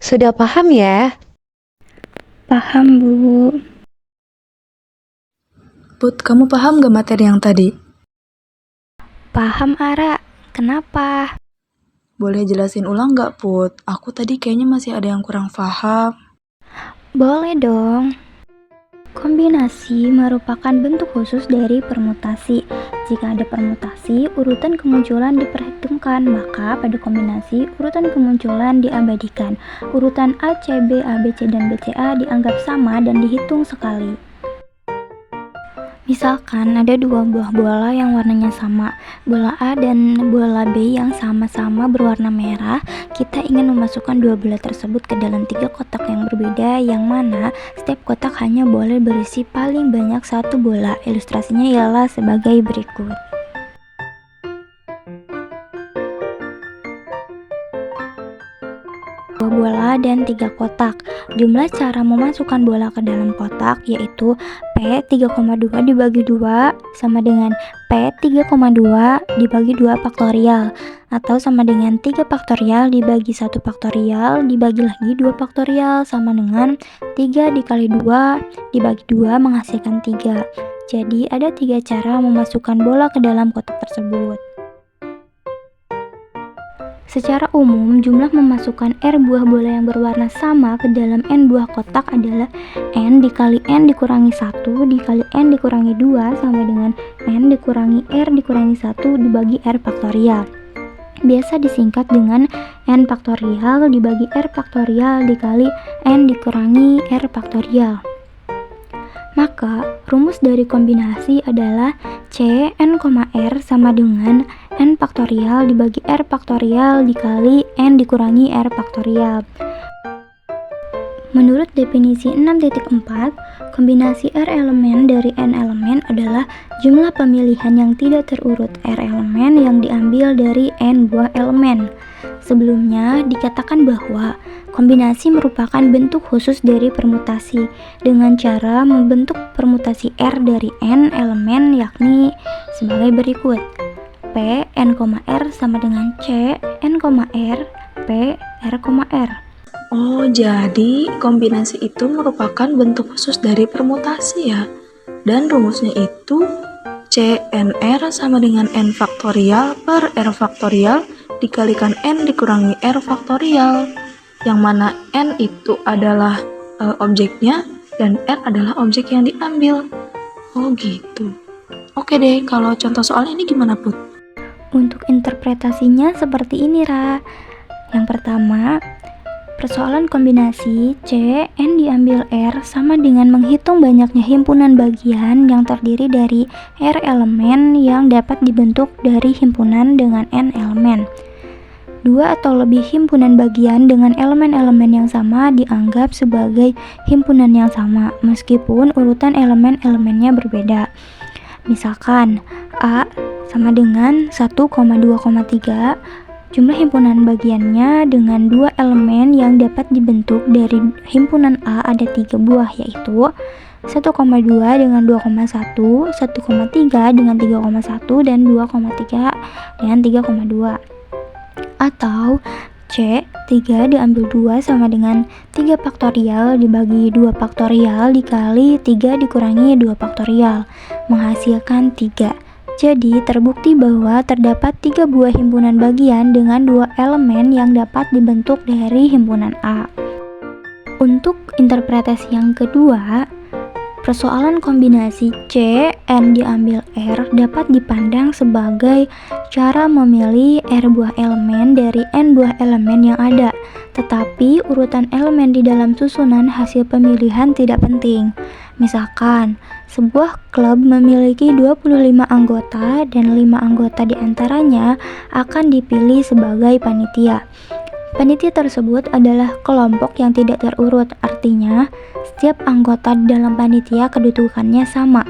Sudah paham ya? Paham, Bu. Put, kamu paham gak materi yang tadi? Paham, Ara. Kenapa? Boleh jelasin ulang gak, Put? Aku tadi kayaknya masih ada yang kurang paham. Boleh dong. Kombinasi merupakan bentuk khusus dari permutasi. Jika ada permutasi, urutan kemunculan diperhitungkan, maka pada kombinasi, urutan kemunculan diabadikan. Urutan A, C, B, A, B, C, dan B, C, A dianggap sama dan dihitung sekali. Misalkan ada dua buah bola yang warnanya sama, bola A dan bola B yang sama-sama berwarna merah. Kita ingin memasukkan dua bola tersebut ke dalam 3 kotak yang berbeda, yang mana setiap kotak hanya boleh berisi paling banyak 1 bola. Ilustrasinya ialah sebagai berikut. Dua bola dan 3 kotak. Jumlah cara memasukkan bola ke dalam kotak yaitu P 3,2 dibagi 2 sama dengan P 3,2 dibagi 2 faktorial, atau sama dengan 3 faktorial dibagi 1 faktorial dibagi lagi 2 faktorial sama dengan 3 dikali 2 dibagi 2 menghasilkan 3. Jadi ada 3 cara memasukkan bola ke dalam kotak tersebut. Secara umum, jumlah memasukkan R buah bola yang berwarna sama ke dalam N buah kotak adalah N dikali N dikurangi 1 dikali N dikurangi 2 sama dengan N dikurangi R dikurangi 1 dibagi R faktorial. Biasa disingkat dengan N faktorial dibagi R faktorial dikali N dikurangi R faktorial. Maka, rumus dari kombinasi adalah C N, R sama dengan N faktorial dibagi R faktorial dikali N dikurangi R faktorial. Menurut definisi 6.4, kombinasi R elemen dari N elemen adalah jumlah pemilihan yang tidak terurut R elemen yang diambil dari N buah elemen. Sebelumnya dikatakan bahwa kombinasi merupakan bentuk khusus dari permutasi dengan cara membentuk permutasi R dari N elemen yakni sebagai berikut. P N, R sama dengan C N, R P R, R. Oh, jadi kombinasi itu merupakan bentuk khusus dari permutasi ya? Dan rumusnya itu CNR sama dengan N faktorial per R faktorial dikalikan N dikurangi R faktorial, yang mana N itu adalah objeknya dan R adalah objek yang diambil. Oh gitu. Oke deh, kalau contoh soal ini gimana, Put? Untuk interpretasinya seperti ini, Ra. Yang pertama, persoalan kombinasi C N diambil R sama dengan menghitung banyaknya himpunan bagian yang terdiri dari R elemen yang dapat dibentuk dari himpunan dengan N elemen. 2 atau lebih himpunan bagian dengan elemen-elemen yang sama dianggap sebagai himpunan yang sama, meskipun urutan elemen-elemennya berbeda. Misalkan A sama dengan 1,2,3, jumlah himpunan bagiannya dengan 2 elemen yang dapat dibentuk dari himpunan A ada 3 buah, yaitu 1,2 dengan 2,1, 1,3 dengan 3,1, dan 2,3 dengan 3,2. Atau C, 3 diambil 2 sama dengan 3 faktorial dibagi 2 faktorial dikali 3 dikurangi 2 faktorial, menghasilkan 3. Jadi terbukti bahwa terdapat 3 buah himpunan bagian dengan 2 elemen yang dapat dibentuk dari himpunan A. Untuk interpretasi yang kedua, persoalan kombinasi C N diambil R dapat dipandang sebagai cara memilih R buah elemen dari N buah elemen yang ada, tetapi urutan elemen di dalam susunan hasil pemilihan tidak penting. Misalkan, sebuah klub memiliki 25 anggota dan 5 anggota diantaranya akan dipilih sebagai panitia. Panitia tersebut adalah kelompok yang tidak terurut, artinya setiap anggota dalam panitia kedudukannya sama.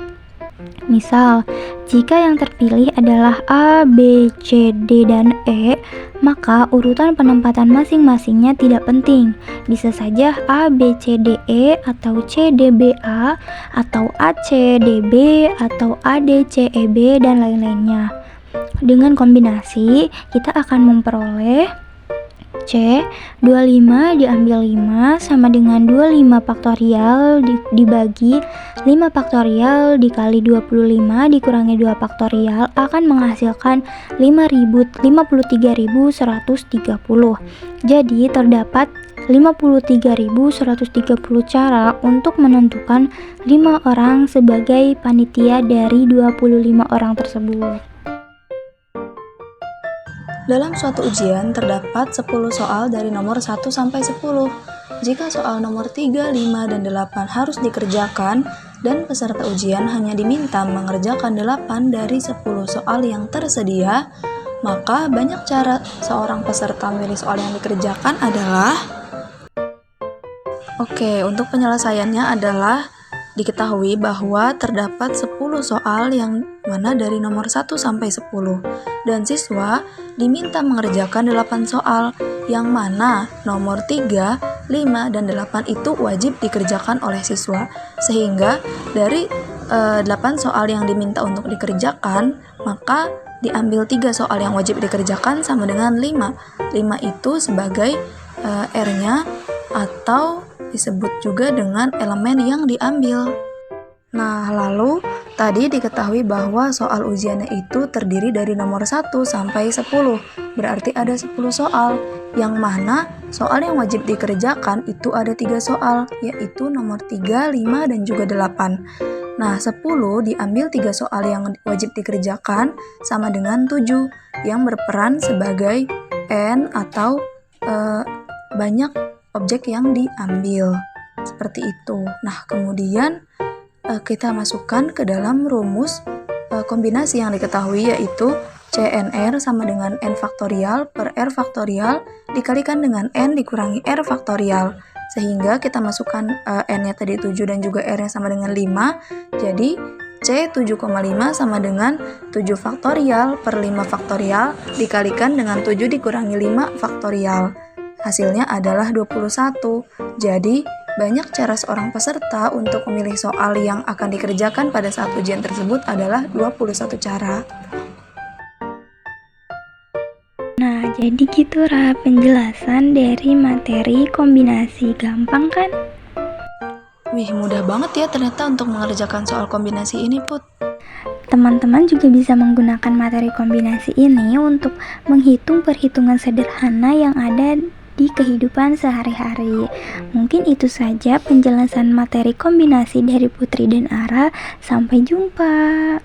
Misal, jika yang terpilih adalah A, B, C, D, dan E, maka urutan penempatan masing-masingnya tidak penting. Bisa saja A, B, C, D, E, atau C, D, B, A, atau A, C, D, B, atau A, D, C, E, B, dan lain-lainnya. Dengan kombinasi, kita akan memperoleh C, 25 diambil 5 sama dengan 25 faktorial dibagi 5 faktorial dikali 25 dikurangi 2 faktorial akan menghasilkan 53.130. Jadi terdapat 53.130 cara untuk menentukan 5 orang sebagai panitia dari 25 orang tersebut. Dalam suatu ujian terdapat 10 soal dari nomor 1 sampai 10. Jika soal nomor 3, 5, dan 8 harus dikerjakan dan peserta ujian hanya diminta mengerjakan 8 dari 10 soal yang tersedia, maka banyak cara seorang peserta memilih soal yang dikerjakan adalah untuk penyelesaiannya adalah diketahui bahwa terdapat 10 soal yang mana dari nomor 1 sampai 10 dan siswa diminta mengerjakan 8 soal yang mana nomor 3, 5, dan 8 itu wajib dikerjakan oleh siswa. Sehingga dari 8 soal yang diminta untuk dikerjakan, maka diambil 3 soal yang wajib dikerjakan sama dengan 5. 5 itu sebagai R-nya atau disebut juga dengan elemen yang diambil. Nah, lalu tadi diketahui bahwa soal ujiannya itu terdiri dari nomor 1 sampai 10. Berarti ada 10 soal, yang mana soal yang wajib dikerjakan itu ada 3 soal, yaitu nomor 3, 5, dan juga 8. Nah, 10 diambil 3 soal yang wajib dikerjakan sama dengan 7, yang berperan sebagai N atau banyak objek yang diambil. Seperti itu. Nah, kemudian kita masukkan ke dalam rumus kombinasi yang diketahui, yaitu CNR sama dengan N faktorial per R faktorial dikalikan dengan N dikurangi R faktorial. Sehingga kita masukkan N-nya tadi 7 dan juga R-nya sama dengan 5. Jadi C 7,5 sama dengan 7 faktorial per 5 faktorial dikalikan dengan 7 dikurangi 5 faktorial. Hasilnya adalah 21. Jadi, banyak cara seorang peserta untuk memilih soal yang akan dikerjakan pada saat ujian tersebut adalah 21 cara. Nah, jadi gitu penjelasan dari materi kombinasi. Gampang kan? Wih, mudah banget ya ternyata untuk mengerjakan soal kombinasi ini, Put. Teman-teman juga bisa menggunakan materi kombinasi ini untuk menghitung perhitungan sederhana yang ada di kehidupan sehari-hari. Mungkin itu saja penjelasan materi kombinasi dari Putri dan Ara. Sampai jumpa.